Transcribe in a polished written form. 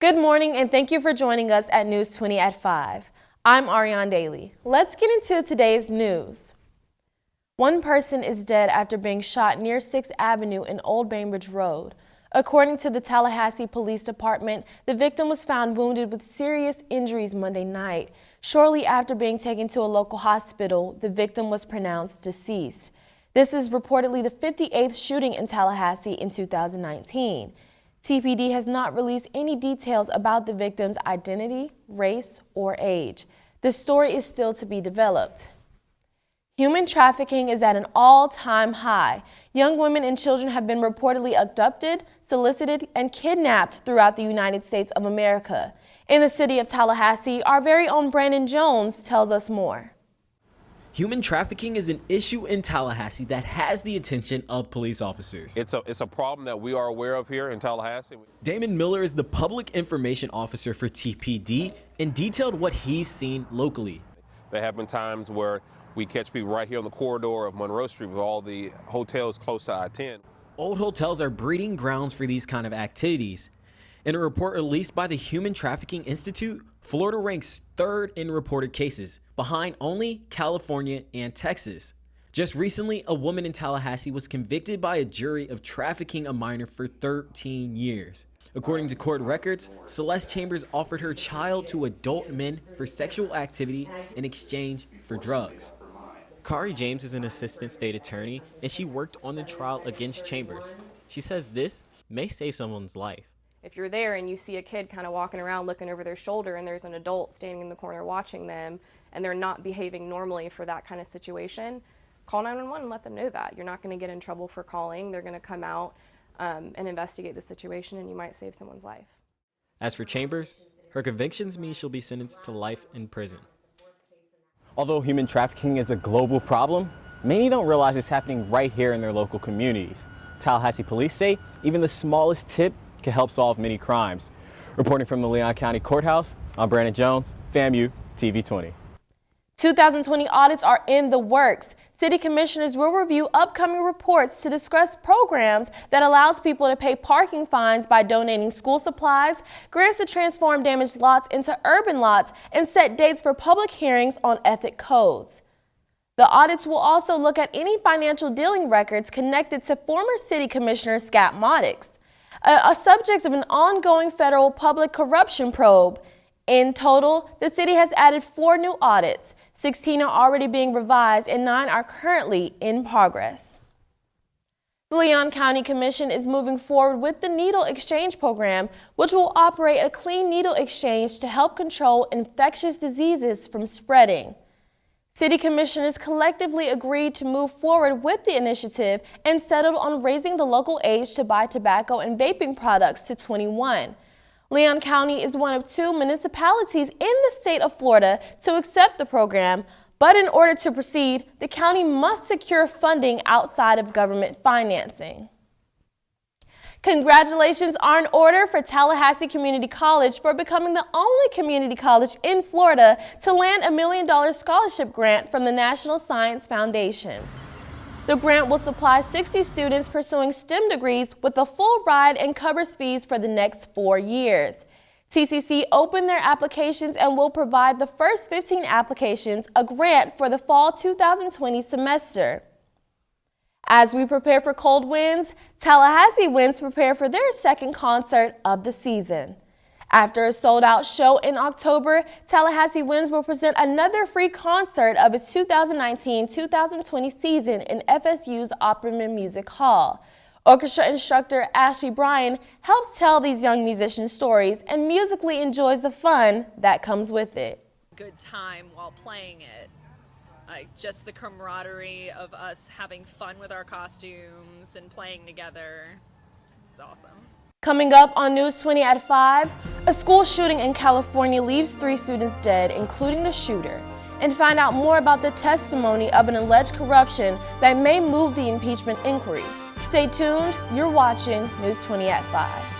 Good morning and thank you for joining us at News 20 at 5. I'm Ariane Daly. Let's get into today's news. One person is dead after being shot near 6th Avenue and Old Bainbridge Road. According to the Tallahassee Police Department, the victim was found wounded with serious injuries Monday night. Shortly after being taken to a local hospital, the victim was pronounced deceased. This is reportedly the 58th shooting in Tallahassee in 2019. TPD has not released any details about the victim's identity, race, or age. The story is still to be developed. Human trafficking is at an all-time high. Young women and children have been reportedly abducted, solicited, and kidnapped throughout the United States of America. In the city of Tallahassee, our very own Brandon Jones tells us more. Human trafficking is an issue in Tallahassee that has the attention of police officers. It's a problem that we are aware of here in Tallahassee. Damon Miller is the public information officer for TPD and detailed what he's seen locally. There have been times where we catch people right here on the corridor of Monroe Street with all the hotels close to I-10. Old hotels are breeding grounds for these kind of activities. In a report released by the Human Trafficking Institute, Florida ranks 3rd in reported cases, behind only California and Texas. Just recently, a woman in Tallahassee was convicted by a jury of trafficking a minor for 13 years. According to court records, Celeste Chambers offered her child to adult men for sexual activity in exchange for drugs. Kari James is an assistant state attorney, and she worked on the trial against Chambers. She says this may save someone's life. If you're there and you see a kid kind of walking around looking over their shoulder and there's an adult standing in the corner watching them and they're not behaving normally for that kind of situation, call 911 and let them know that. You're not going to get in trouble for calling. They're going to come out and investigate the situation, and you might save someone's life. As for Chambers, her convictions mean she'll be sentenced to life in prison. Although human trafficking is a global problem, many don't realize it's happening right here in their local communities. Tallahassee police say even the smallest tip can help solve many crimes. Reporting from the Leon County Courthouse, I'm Brandon Jones, FAMU TV 20. 2020 audits are in the works. City commissioners will review upcoming reports to discuss programs that allows people to pay parking fines by donating school supplies, grants to transform damaged lots into urban lots, and set dates for public hearings on ethic codes. The audits will also look at any financial dealing records connected to former city commissioner Scott Maddox, a subject of an ongoing federal public corruption probe. In total, the city has added 4 new audits. 16 are already being revised and 9 are currently in progress. The Leon County Commission is moving forward with the Needle Exchange Program, which will operate a clean needle exchange to help control infectious diseases from spreading. City commissioners collectively agreed to move forward with the initiative and settled on raising the local age to buy tobacco and vaping products to 21. Leon County is one of 2 municipalities in the state of Florida to accept the program, but in order to proceed, the county must secure funding outside of government financing. Congratulations are in order for Tallahassee Community College for becoming the only community college in Florida to land a $1 million scholarship grant from the National Science Foundation. The grant will supply 60 students pursuing STEM degrees with a full ride and covers fees for the next 4 years. TCC opened their applications and will provide the first 15 applications a grant for the fall 2020 semester. As we prepare for cold winds, Tallahassee Winds prepare for their second concert of the season. After a sold-out show in October, Tallahassee Winds will present another free concert of its 2019-2020 season in FSU's Opperman Music Hall. Orchestra instructor Ashley Bryan helps tell these young musicians stories and musically enjoys the fun that comes with it. Good time while playing it. Just the camaraderie of us having fun with our costumes and playing together. It's awesome. Coming up on News 20 at 5, a school shooting in California leaves 3 students dead, including the shooter, and find out more about the testimony of an alleged corruption that may move the impeachment inquiry. Stay tuned, you're watching News 20 at 5.